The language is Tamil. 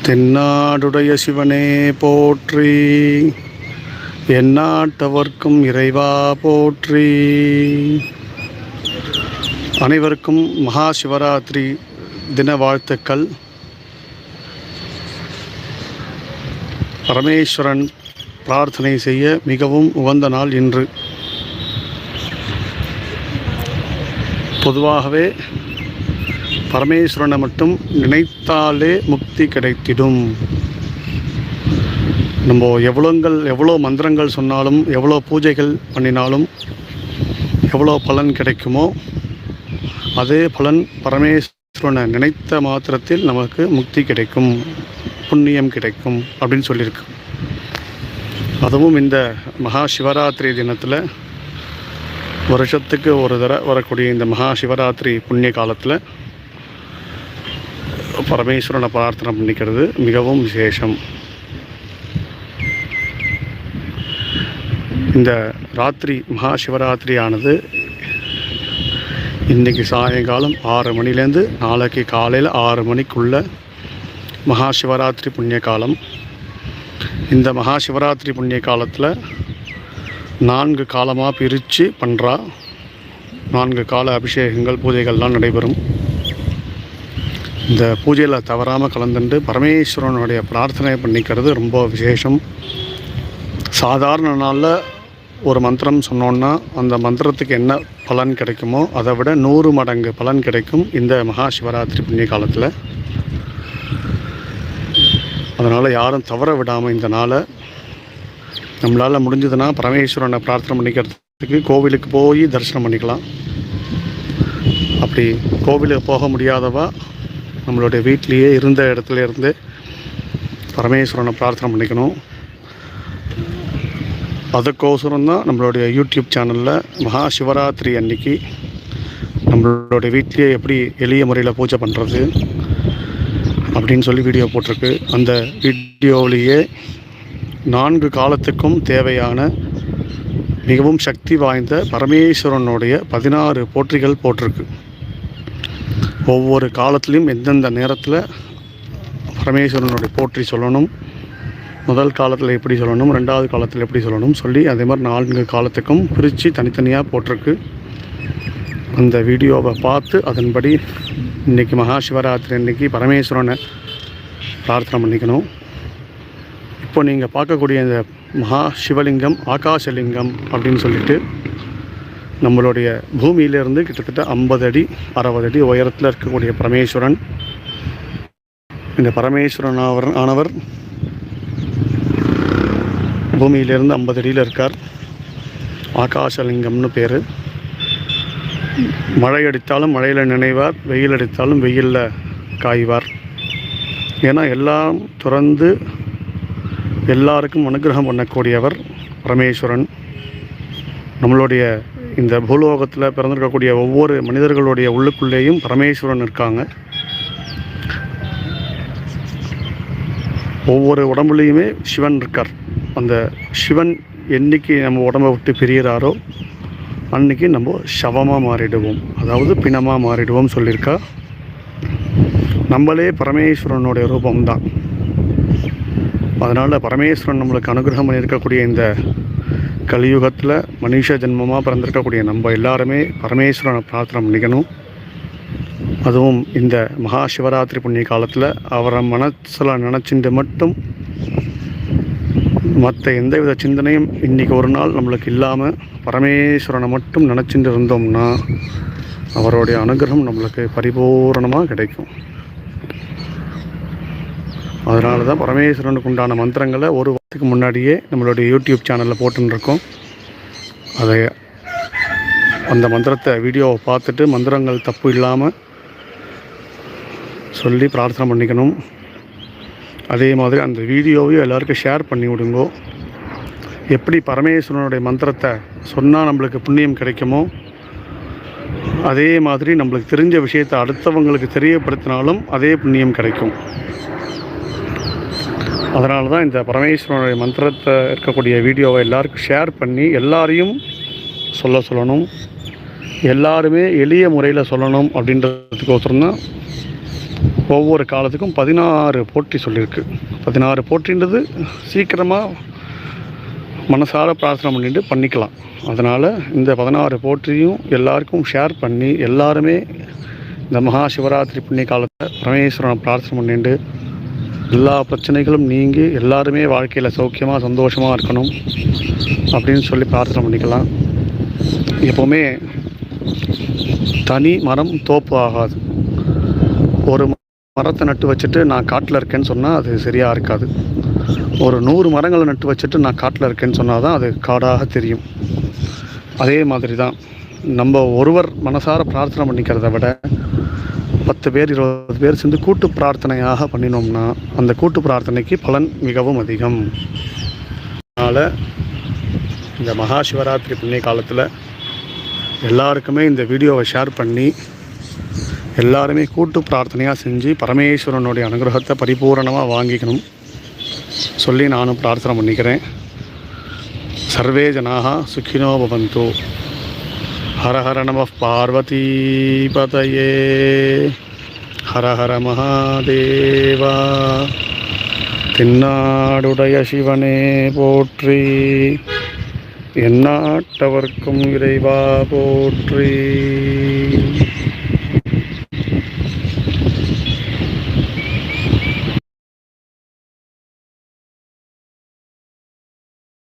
தென்னாடுடைய சிவனே போற்றி, எந்நாட்டவர்க்கும் இறைவா போற்றி. அனைவருக்கும் மகா சிவராத்திரி தின வாழ்த்துக்கள். பரமேஸ்வரன் பிரார்த்தனை செய்ய மிகவும் உகந்த நாள் இன்று. பொதுவாகவே பரமேஸ்வரனை மட்டும் நினைத்தாலே முக்தி கிடைத்திடும். நம்ம எவ்வளோ மந்திரங்கள் சொன்னாலும், எவ்வளோ பூஜைகள் பண்ணினாலும் எவ்வளோ பலன் கிடைக்குமோ அதே பலன் பரமேஸ்வரனை நினைத்த மாத்திரத்தில் நமக்கு முக்தி கிடைக்கும், புண்ணியம் கிடைக்கும் அப்படின்னு சொல்லியிருக்கு. அதுவும் இந்த மகா சிவராத்திரி தினத்தில், வருஷத்துக்கு ஒரு தடவை வரக்கூடிய இந்த மகா சிவராத்திரி புண்ணிய காலத்தில் பரமேஸ்வரனை பிரார்த்தனை பண்ணிக்கிறது மிகவும் விசேஷம். இந்த ராத்திரி மகா சிவராத்திரியானது இன்றைக்கி சாயங்காலம் 6 மணிலேருந்து நாளைக்கு காலையில் 6 மணிக்குள்ள மகா சிவராத்திரி புண்ணிய காலம். இந்த மகா சிவராத்திரி புண்ணிய காலத்தில் 4 காலமாக பிரித்து பண்ணுறா. 4 கால அபிஷேகங்கள், பூஜைகள்லாம் நடைபெறும். இந்த பூஜையில் தவறாமல் கலந்துட்டு பரமேஸ்வரனுடைய பிரார்த்தனை பண்ணிக்கிறது ரொம்ப விசேஷம். சாதாரண நாளில் ஒரு மந்திரம் சொன்னோன்னா அந்த மந்திரத்துக்கு என்ன பலன் கிடைக்குமோ அதை விட 100 மடங்கு பலன் கிடைக்கும் இந்த மகா சிவராத்திரி புண்ணிய காலத்தில். அதனால் யாரும் தவற விடாமல் இந்த நாளை நம்மளால் முடிஞ்சதுன்னா பரமேஸ்வரனை பிரார்த்தனை பண்ணிக்கிறதுக்கு கோவிலுக்கு போய் தரிசனம் பண்ணிக்கலாம். அப்படி கோவிலுக்கு போக முடியாதவா நம்மளுடைய வீட்டிலையே இருந்த இடத்துல இருந்து பரமேஸ்வரனை பிரார்த்தனை பண்ணிக்கணும். அதுக்கோசரம் தான் நம்மளுடைய யூடியூப் சேனலில் மகா சிவராத்திரி அன்னைக்கு நம்மளுடைய வீட்டிலேயே எப்படி எளிய முறையில் பூஜை பண்ணுறது அப்படின்னு சொல்லி வீடியோ போட்டிருக்கு. அந்த வீடியோவிலேயே 4 காலத்துக்கும் தேவையான மிகவும் சக்தி வாய்ந்த பரமேஸ்வரனுடைய 16 போற்றிகள் போட்டிருக்கு. ஒவ்வொரு காலத்துலேயும் எந்தெந்த நேரத்தில் பரமேஸ்வரனுடைய போற்றி சொல்லணும், முதல் காலத்தில் எப்படி சொல்லணும், 2வது காலத்தில் எப்படி சொல்லணும் சொல்லி அதே மாதிரி 4 காலத்துக்கும் பிரித்து தனித்தனியாக போட்டிருக்கு. அந்த வீடியோவை பார்த்து அதன்படி இன்றைக்கி மகா சிவராத்திரி அன்றைக்கி பரமேஸ்வரனை பிரார்த்தனை பண்ணிக்கணும். இப்போ நீங்கள் பார்க்கக்கூடிய இந்த மகா சிவலிங்கம் ஆகாசலிங்கம் அப்படின்னு சொல்லிட்டு நம்மளுடைய பூமியிலிருந்து கிட்டத்தட்ட 50 அடி 60 அடி உயரத்தில் இருக்கக்கூடிய பரமேஸ்வரன். இந்த பரமேஸ்வரன் ஆனவர் பூமியிலிருந்து 50 அடியில் இருக்கார். ஆகாசலிங்கம்னு பேர். மழை அடித்தாலும் மழையில் நினைவார், வெயில் அடித்தாலும் வெயிலில் காய்வார். ஏன்னா எல்லாம் துறந்து எல்லாருக்கும் அனுகிரகம் பண்ணக்கூடியவர் பரமேஸ்வரன். நம்மளுடைய இந்த பூலோகத்தில் பிறந்திருக்கக்கூடிய ஒவ்வொரு மனிதர்களுடைய உள்ளுக்குள்ளேயும் பரமேஸ்வரன் இருக்காங்க. ஒவ்வொரு உடம்புலேயுமே சிவன் இருக்கார். அந்த சிவன் என்னைக்கு நம்ம உடம்பை விட்டு பிரிகிறாரோ அன்றைக்கி நம்ம சவமாக மாறிடுவோம், அதாவது பிணமாக மாறிடுவோம் சொல்லியிருக்கா. நம்மளே பரமேஸ்வரனுடைய ரூபம்தான். அதனால் பரமேஸ்வரன் நம்மளுக்கு அனுகிரகம் பண்ணியிருக்கக்கூடிய இந்த கலியுகத்தில் மனுஷ ஜென்மமாக பிறந்திருக்கக்கூடிய நம்ம எல்லாருமே பரமேஸ்வரனை பிரார்த்தனை பண்ணிக்கணும். அதுவும் இந்த மகா சிவராத்திரி புண்ணிய காலத்தில் அவரை மனசில் நினச்சிட்டு மட்டும் மற்ற எந்தவித சிந்தனையும் இன்றைக்கி ஒரு நாள் நம்மளுக்கு இல்லாமல் பரமேஸ்வரனை மட்டும் நினச்சிட்டு இருந்தோம்னா அவருடைய அனுகிரகம் நம்மளுக்கு பரிபூரணமாக கிடைக்கும். அதனால தான் பரமேஸ்வரனுக்கு உண்டான மந்திரங்களை ஒரு வாரத்துக்கு முன்னாடியே நம்மளுடைய யூடியூப் சேனலில் போட்டுருக்கோம். அதை அந்த மந்திரத்தை வீடியோவை பார்த்துட்டு மந்திரங்கள் தப்பு இல்லாமல் சொல்லி பிரார்த்தனை பண்ணிக்கணும். அதே மாதிரி அந்த வீடியோவையும் எல்லாருக்கும் ஷேர் பண்ணி விடுங்கோ. எப்படி பரமேஸ்வரனுடைய மந்திரத்தை சொன்னால் நம்மளுக்கு புண்ணியம் கிடைக்குமோ அதே மாதிரி நம்மளுக்கு தெரிஞ்ச விஷயத்தை அடுத்தவங்களுக்கு தெரியப்படுத்தினாலும் அதே புண்ணியம் கிடைக்கும். அதனால தான் இந்த பரமேஸ்வரனுடைய மந்திரத்தை இருக்கக்கூடிய வீடியோவை எல்லாருக்கும் ஷேர் பண்ணி எல்லாரையும் சொல்லணும். எல்லாருமே எளிய முறையில் சொல்லணும் அப்படின்றதுக்கோசரம் தான் ஒவ்வொரு காலத்துக்கும் 16 போற்றி சொல்லியிருக்கு. 16 போற்றின்றது சீக்கிரமாக மனசார பிரார்த்தனை பண்ணிட்டு பண்ணிக்கலாம். அதனால் இந்த 16 போற்றியும் எல்லாருக்கும் ஷேர் பண்ணி எல்லாருமே இந்த மகா சிவராத்திரி புண்ணிய காலத்தை பரமேஸ்வரனை பிரார்த்தனை பண்ணிட்டு எல்லா பிரச்சனைகளும் நீங்கி எல்லாருமே வாழ்க்கையில் சௌக்கியமாக சந்தோஷமாக இருக்கணும் அப்படின்னு சொல்லி பிரார்த்தனை பண்ணிக்கலாம். எப்போவுமே தனி மரம் தோப்பு ஆகாது. ஒரு மரத்தை நட்டு வச்சுட்டு நான் காட்டில் இருக்கேன்னு சொன்னால் அது சரியாக இருக்காது. ஒரு 100 மரங்களை நட்டு வச்சுட்டு நான் காட்டில் இருக்கேன்னு சொன்னால் தான் அது காடாக தெரியும். அதே மாதிரி தான் நம்ம ஒருவர் மனசார பிரார்த்தனை பண்ணிக்கிறத விட 10 பேர் 20 பேர் சேர்ந்து கூட்டு பிரார்த்தனையாக பண்ணினோம்னா அந்த கூட்டு பிரார்த்தனைக்கு பலன் மிகவும் அதிகம். அதனால் இந்த மகா சிவராத்திரி புண்ணிய காலத்தில் எல்லாருக்குமே இந்த வீடியோவை ஷேர் பண்ணி எல்லாருமே கூட்டு பிரார்த்தனையாக செஞ்சு பரமேஸ்வரனுடைய அனுகிரகத்தை பரிபூரணமாக வாங்கிக்கணும் சொல்லி நானும் பிரார்த்தனை பண்ணிக்கிறேன். சர்வே ஜனாக சுகினோ பவந்து. ஹர ஹர நம பார்வதி பதயே. ஹர ஹர மகாதேவா. தென்னாடுடைய சிவனே போற்றி. எந்நாட்டவர்க்கும் இறைவா போற்றி.